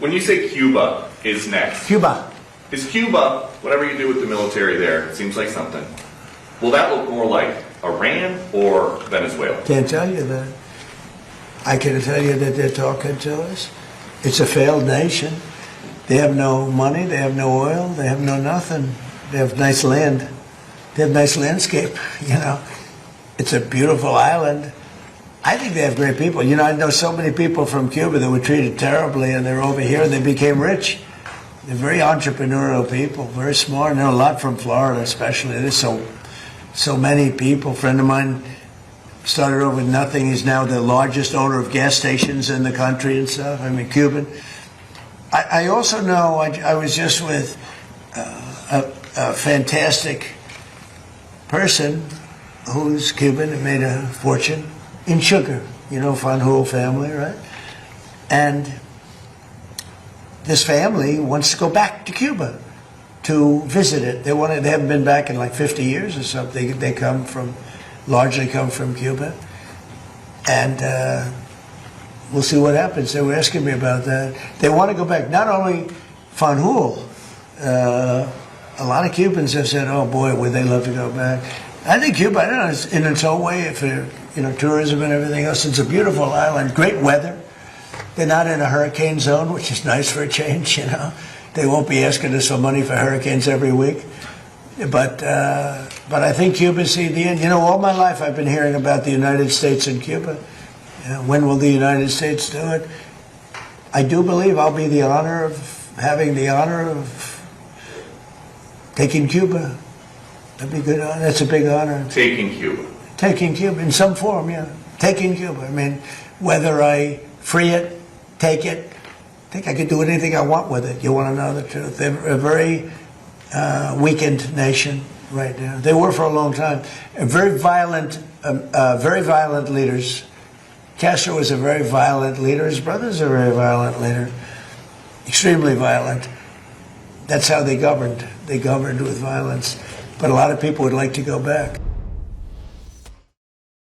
When you say Cuba is next, Cuba. is Cuba, whatever you do with the military there, it seems like something, will that look more like Iran or Venezuela? Can't tell you that. I can tell you that they're talking to us. It's a failed nation. They have no money, they have no oil, they have no nothing. They have nice land. They have nice landscape, you know. It's a beautiful island. I think they have great people. You know, I know so many people from Cuba that were treated terribly and they're over here and they became rich. They're very entrepreneurial people, very smart. I know a lot from Florida especially. There's so many people. A friend of mine started over with nothing. He's now the largest owner of gas stations in the country and stuff. I mean, Cuban. I also know, I was just with a fantastic person who's Cuban and made a fortune in sugar. You know, Fanjul family, right? And this family wants to go back to Cuba to visit it. They haven't been back in like 50 years or something. They largely come from Cuba. And we'll see what happens. They were asking me about that. They want to go back. Not only Fanjul, a lot of Cubans have said, "Oh boy, would they love to go back." I think Cuba, I don't know, is in its own way, if tourism and everything else, it's a beautiful island, great weather. They're not in a hurricane zone, which is nice for a change. You know, they won't be asking us for money for hurricanes every week. But I think Cuba see the end. You know, all my life I've been hearing about the United States and Cuba. When will the United States do it? I do believe I'll be having the honor of taking Cuba. That'd be good. That's a big honor. Taking Cuba. Taking Cuba in some form, yeah. Taking Cuba. I mean, whether I free it, take it, I think I could do anything I want with it. You want to know the truth? They're a very weakened nation right now. They were for a long time. Very violent leaders. Castro was a very violent leader. His brother's a very violent leader. Extremely violent. That's how they governed. They governed with violence. But a lot of people would like to go back.